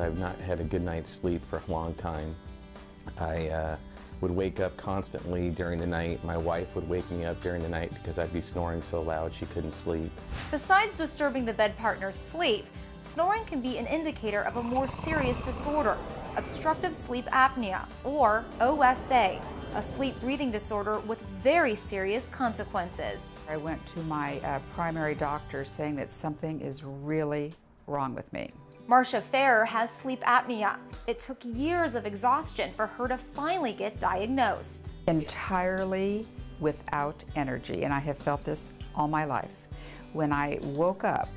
I've not had a good night's sleep for a long time. I would wake up constantly during the night. My wife would wake me up during the night because I'd be snoring so loud she couldn't sleep. Besides disturbing the bed partner's sleep, snoring can be an indicator of a more serious disorder, obstructive sleep apnea, or OSA, a sleep breathing disorder with very serious consequences. I went to my primary doctor saying that something is really wrong with me. Marcia Ferrer has sleep apnea. It took years of exhaustion for her to finally get diagnosed. Entirely without energy, and I have felt this all my life. When I woke up,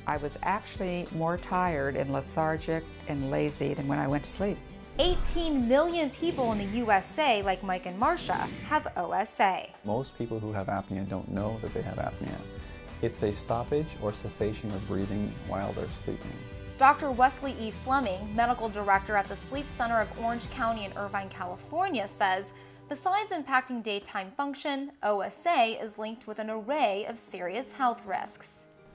I was actually more tired and lethargic and lazy than when I went to sleep. 18 million people in the USA, like Mike and Marcia, have OSA. Most people who have apnea don't know that they have apnea. It's a stoppage or cessation of breathing while they're sleeping. Dr. Wesley E. Fleming, medical director at the Sleep Center of Orange County in Irvine, California, says besides impacting daytime function, OSA is linked with an array of serious health risks.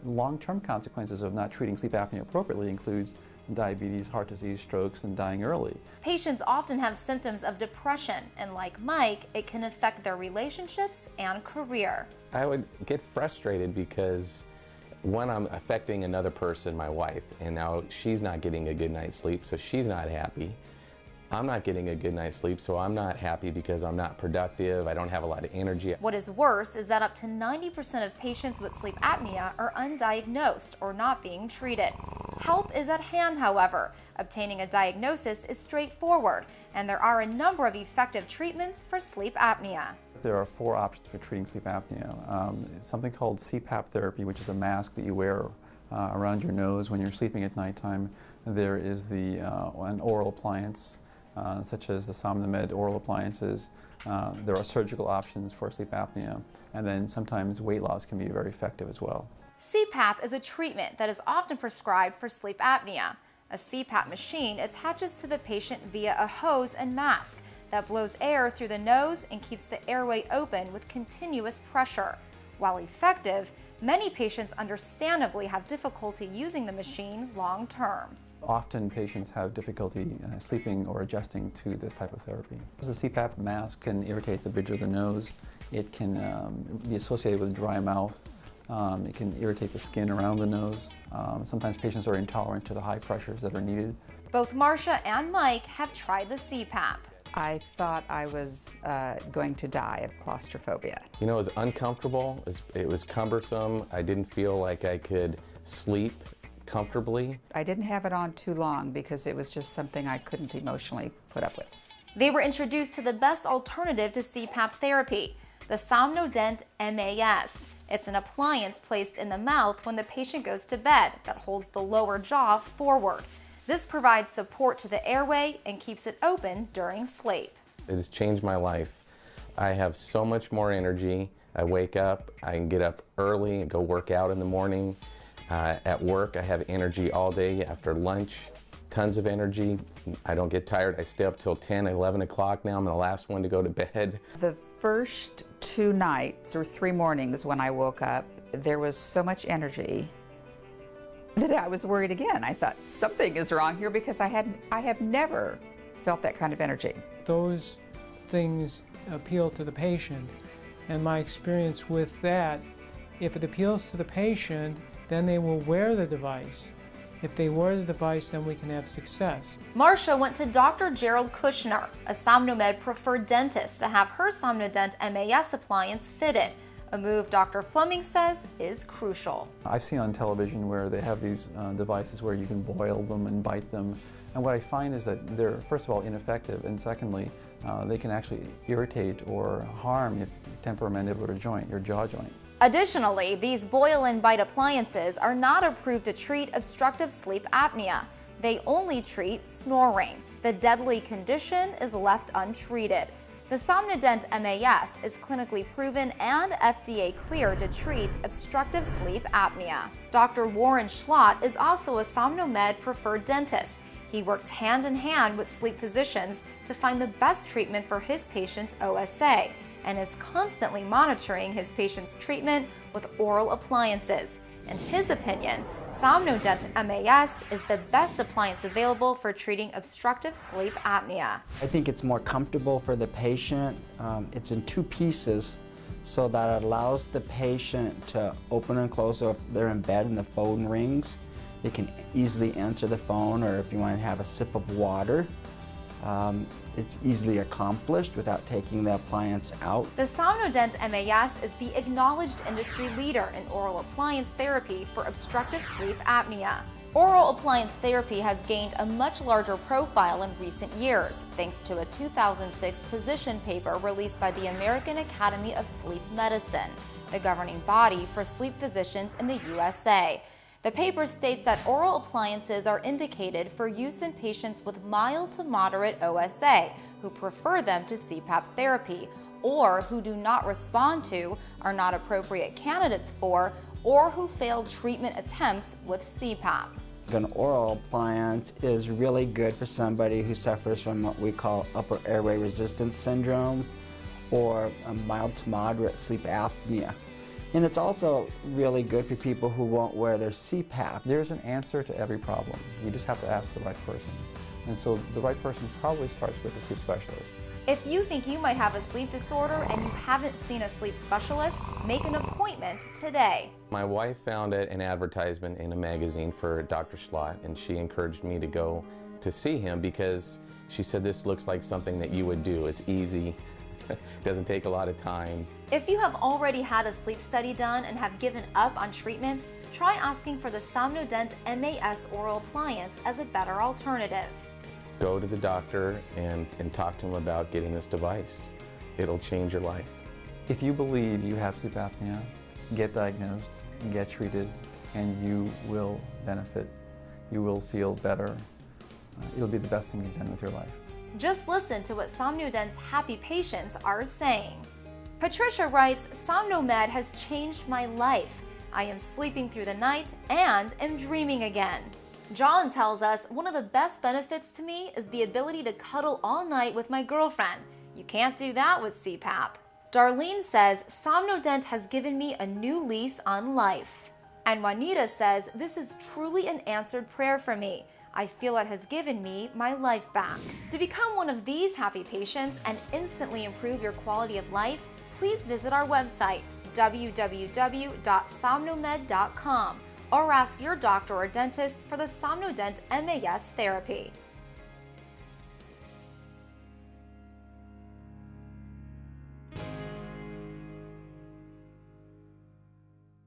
Long-term consequences of not treating sleep apnea appropriately includes diabetes, heart disease, strokes, and dying early. Patients often have symptoms of depression, and like Mike, it can affect their relationships and career. I would get frustrated because when I'm affecting another person, my wife, and now she's not getting a good night's sleep, so she's not happy. I'm not getting a good night's sleep, so I'm not happy because I'm not productive, I don't have a lot of energy. What is worse is that up to 90% of patients with sleep apnea are undiagnosed or not being treated. Help is at hand, however. Obtaining a diagnosis is straightforward, and there are a number of effective treatments for sleep apnea. There are 4 options for treating sleep apnea. Something called CPAP therapy, which is a mask that you wear around your nose when you're sleeping at nighttime. There is an oral appliance, such as the SomnoMed oral appliances. There are surgical options for sleep apnea, and then sometimes weight loss can be very effective as well. CPAP is a treatment that is often prescribed for sleep apnea. A CPAP machine attaches to the patient via a hose and mask that blows air through the nose and keeps the airway open with continuous pressure. While effective, many patients understandably have difficulty using the machine long term. Often patients have difficulty sleeping or adjusting to this type of therapy. The CPAP mask can irritate the bridge of the nose. It can be associated with a dry mouth. It can irritate the skin around the nose. Sometimes patients are intolerant to the high pressures that are needed. Both Marcia and Mike have tried the CPAP. I thought I was going to die of claustrophobia. You know, it was uncomfortable, it was cumbersome, I didn't feel like I could sleep comfortably. I didn't have it on too long because it was just something I couldn't emotionally put up with. They were introduced to the best alternative to CPAP therapy, the SomnoDent MAS. It's an appliance placed in the mouth when the patient goes to bed that holds the lower jaw forward. This provides support to the airway and keeps it open during sleep. It has changed my life. I have so much more energy. I wake up, I can get up early and go work out in the morning. At work, I have energy all day. After lunch, tons of energy. I don't get tired. I stay up till 10, 11 o'clock now. I'm the last one to go to bed. The first 2 nights or 3 mornings when I woke up, there was so much energy that I was worried again. I thought something is wrong here because I have never felt that kind of energy. Those things appeal to the patient, and my experience with that, if it appeals to the patient, then they will wear the device. If they wear the device, then we can have success. Marcia went to Dr. Gerald Kushner, a SomnoMed preferred dentist, to have her SomnoDent MAS appliance fitted, a move Dr. Fleming says is crucial. I've seen on television where they have these devices where you can boil them and bite them. And what I find is that they're, first of all, ineffective, and secondly, they can actually irritate or harm your temporomandibular joint, your jaw joint. Additionally, these boil and bite appliances are not approved to treat obstructive sleep apnea. They only treat snoring. The deadly condition is left untreated. The SomnoDent MAS is clinically proven and FDA cleared to treat obstructive sleep apnea. Dr. Warren Schlott is also a SomnoMed preferred dentist. He works hand in hand with sleep physicians to find the best treatment for his patients' OSA and is constantly monitoring his patients' treatment with oral appliances. In his opinion, SomnoDent MAS is the best appliance available for treating obstructive sleep apnea. I think it's more comfortable for the patient. It's in two pieces, so that it allows the patient to open and close. So if they're in bed and the phone rings, they can easily answer the phone, or if you want to have a sip of water, it's easily accomplished without taking the appliance out. The SomnoDent MAS is the acknowledged industry leader in oral appliance therapy for obstructive sleep apnea. Oral appliance therapy has gained a much larger profile in recent years, thanks to a 2006 position paper released by the American Academy of Sleep Medicine, the governing body for sleep physicians in the USA. The paper states that oral appliances are indicated for use in patients with mild to moderate OSA who prefer them to CPAP therapy, or who do not respond to, are not appropriate candidates for, or who failed treatment attempts with CPAP. An oral appliance is really good for somebody who suffers from what we call upper airway resistance syndrome or a mild to moderate sleep apnea. And it's also really good for people who won't wear their CPAP. There's an answer to every problem. You just have to ask the right person. And so the right person probably starts with a sleep specialist. If you think you might have a sleep disorder and you haven't seen a sleep specialist, make an appointment today. My wife found an advertisement in a magazine for Dr. Schlott, and she encouraged me to go to see him because she said this looks like something that you would do. It's easy, doesn't take a lot of time. If you have already had a sleep study done and have given up on treatment, try asking for the SomnoDent MAS oral appliance as a better alternative. Go to the doctor and talk to him about getting this device. It'll change your life. If you believe you have sleep apnea, get diagnosed, get treated, and you will benefit. You will feel better. It'll be the best thing you've done with your life. Just listen to what SomnoDent's happy patients are saying. Patricia writes, SomnoMed has changed my life. I am sleeping through the night and am dreaming again. John tells us, one of the best benefits to me is the ability to cuddle all night with my girlfriend. You can't do that with CPAP. Darlene says, SomnoDent has given me a new lease on life. And Juanita says, this is truly an answered prayer for me. I feel it has given me my life back. To become one of these happy patients and instantly improve your quality of life, please visit our website, www.somnomed.com, or ask your doctor or dentist for the SomnoDent MAS therapy.